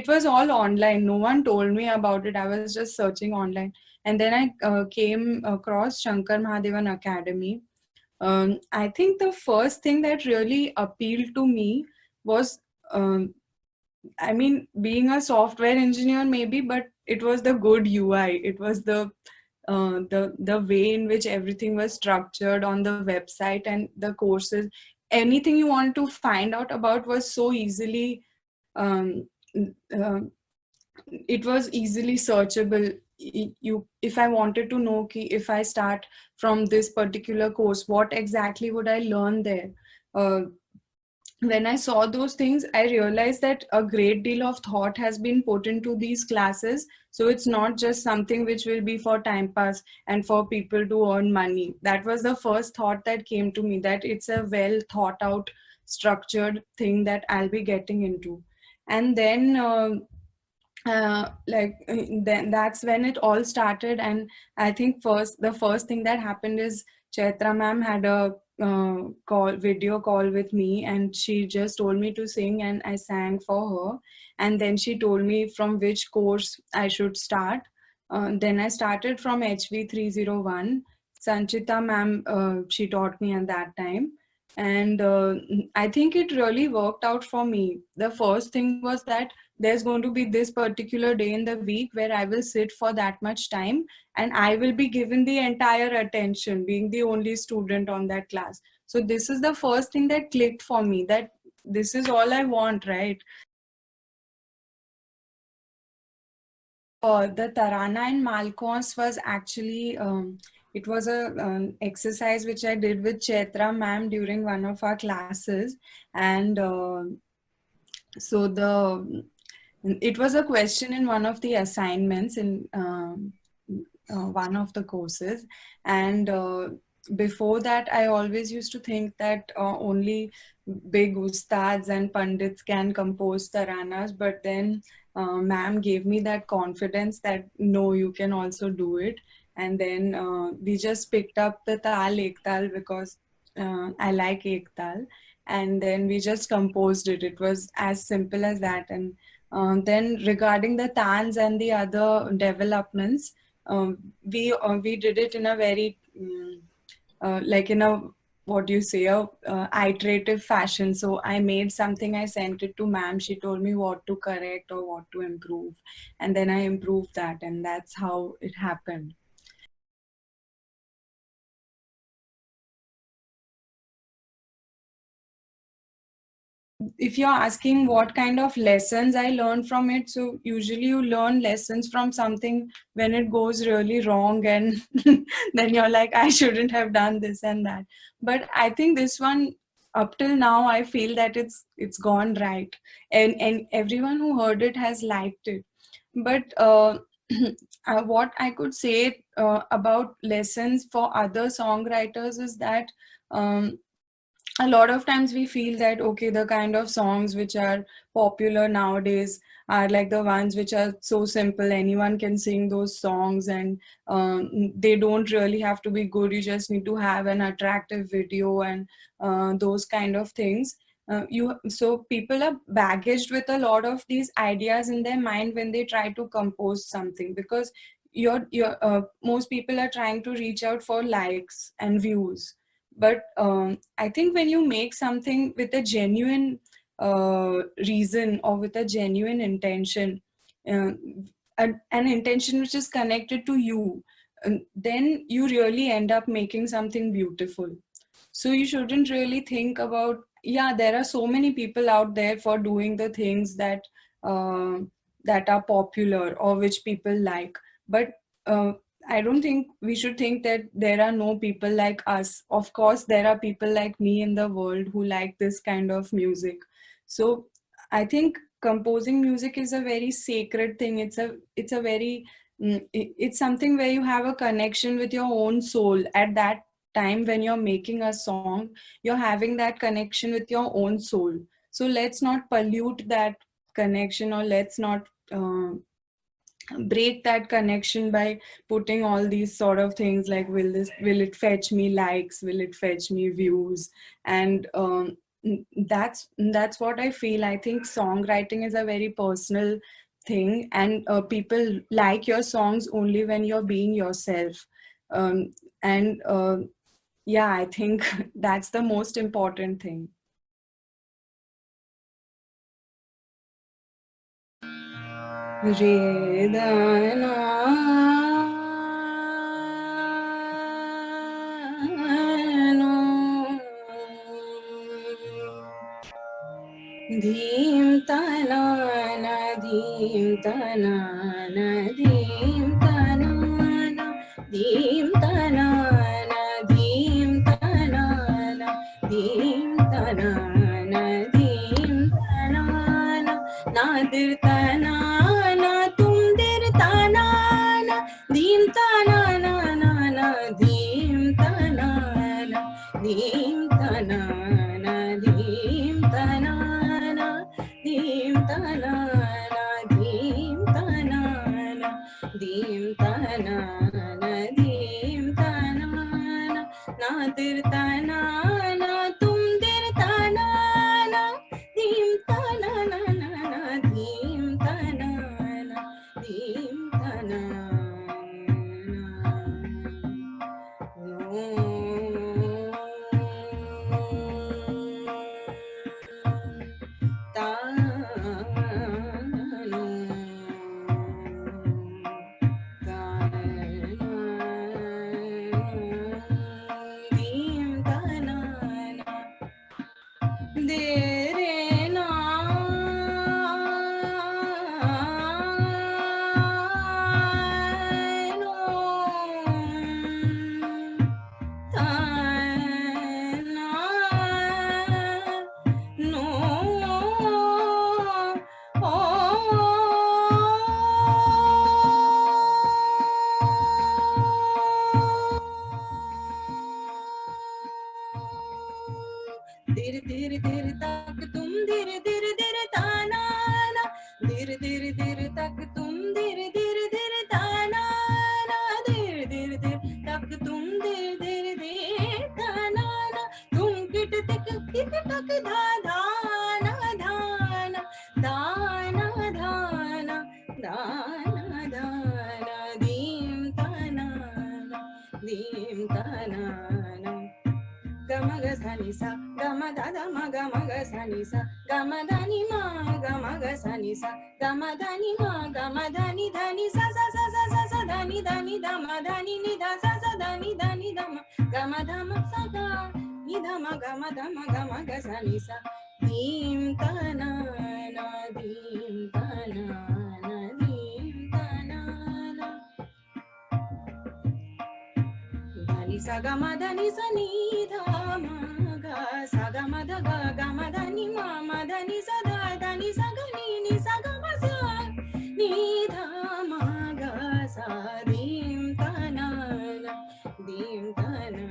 was all online. No one told me about it. I was just searching online. And then I came across Shankar Mahadevan Academy. I think the first thing that really appealed to me was, um, I mean, being a software engineer maybe, but it was the good UI. It was the way in which everything was structured on the website, and the courses. Anything you want to find out about was so easily. Uh, it was easily searchable. If I wanted to know if I start from this particular course, what exactly would I learn there? uh, when I saw those things, I realized that a great deal of thought has been put into these classes. So it's not just something which will be for time pass and for people to earn money. That was the first thought that came to me, that it's a well thought out, structured thing that I'll be getting into. And then then that's when it all started. And I think the first thing that happened is Chaitra ma'am had a video call with me, and she just told me to sing, and I sang for her. And then she told me from which course I should start. Then I started from HV 301. Sanchita ma'am, she taught me at that time. And I think it really worked out for me. The first thing was that there's going to be this particular day in the week where I will sit for that much time, and I will be given the entire attention, being the only student on that class. So this is the first thing that clicked for me, that this is all I want, right? The Tarana and Malkons was actually, it was an exercise which I did with Chaitra ma'am during one of our classes. And so it was a question in one of the assignments in one of the courses. And before that, I always used to think that only big ustads and pandits can compose taranas. But then ma'am gave me that confidence that no, you can also do it. And then we just picked up the tal ektal because I like ektal. And then we just composed it. It was as simple as that. And then regarding the tans and the other developments, we did it in a very like in a, what do you say, a iterative fashion. So I made something, I sent it to ma'am, she told me what to correct or what to improve, and then I improved that, and that's how it happened. If you're asking what kind of lessons I learned from it, so usually you learn lessons from something when it goes really wrong, and then you're like, I shouldn't have done this and that. But I think this one, up till now, I feel that it's gone right, and everyone who heard it has liked it. But what I could say about lessons for other songwriters is that. A lot of times we feel that okay, the kind of songs which are popular nowadays are like the ones which are so simple, anyone can sing those songs, and they don't really have to be good, you just need to have an attractive video and those kind of things. So people are baggaged with a lot of these ideas in their mind when they try to compose something, because most people are trying to reach out for likes and views. But I think when you make something with a genuine reason, or with a genuine intention, uh, an intention which is connected to you, then you really end up making something beautiful. So you shouldn't really think about, yeah, there are so many people out there for doing the things uh, that are popular or which people like. But uh, I don't think we should think that there are no people like us. Of course, there are people like me in the world who like this kind of music. So I think composing music is a very sacred thing. It's a very it's something where you have a connection with your own soul. At that time when you're making a song, you're having that connection with your own soul. So let's not pollute that connection, or let's not break that connection by putting all these sort of things like, will it fetch me likes, will it fetch me views? And that's what I feel. I think songwriting is a very personal thing, and people like your songs only when you're being yourself. And yeah, I think that's the most important thing. Redana Dhim tanana, dhim tanana, dhim tanana, dhim tanana, dhim tanana, dhim tanana, dhim tanana, nadir tanana, tum dir tanana, dhim tanana, dhim tanana, dhim tanana, dhim tanana, dhim tanana, dhim tanana, dhim tanana, dhim tanana, nadir tanana, tum dir tanana, dhim tanana, dhim tanana, dhim tanana. धीरे धीरे धीरे तक तुम धीरे धीरे धीरे ताना, धीरे धीरे धीरे तक तुम धीरे धीरे धीरे ताना, धीरे धीरे धीरे तक तुम धीरे धीरे धीरे ताना, तुम किट तक किट तक धा धाना धाना धाना धाना धाना धाना धीम ताना गमग सनि सा गम दादा मग मग सनि सा गम धनि मा गम ग सनि सा गम धनि मा गम धनि धनि सा सा सा सा सा सा धनि धनि धम धनि नि धा सा सा धनि धनि धम गम धम सा गा नि धम गम धम गम ग सनि सा धीम तना ना धीम तना ना धीम तना धनि सा गम धनि सा नि धा सा ग म ध ग ग म ध नि म म ध नि सा ध ध नि सा ग नि सा ग म सा नि ध म ग सा धीम तना धीम तना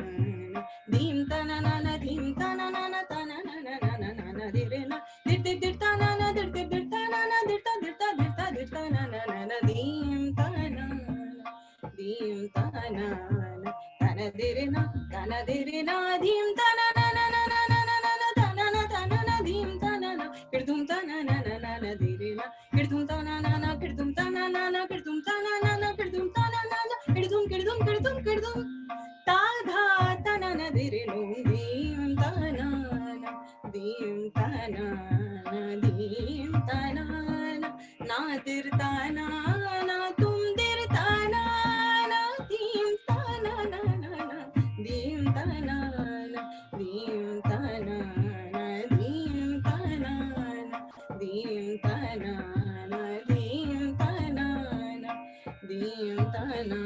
धीम तना ना धीम तना ना तना ना धि रे ना धि धि धि तना ना धि धि धि तना ना धि ता धि ता धि ता धि तना ना धीम तना तना धि रे ना धीम तना किर्दुम तना ना ना ना ना धीरे ना किर्दुम तना ना ना किर्दुम तना ना ना किर्दुम तना ना ना किर्दुम तना ना ना किर्दुम किर्दुम किर्दुम किर्दुम ता धा तना ना धीरे नो धीम तना ना धीम तना ना तिर तना ना तुम तिर तना ना धीम तना ना ना धीम तना धीम तना धीम तना धीम तना धीम तना धीम तना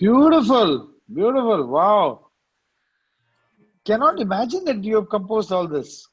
Beautiful, beautiful, wow. Cannot imagine that you have composed all this.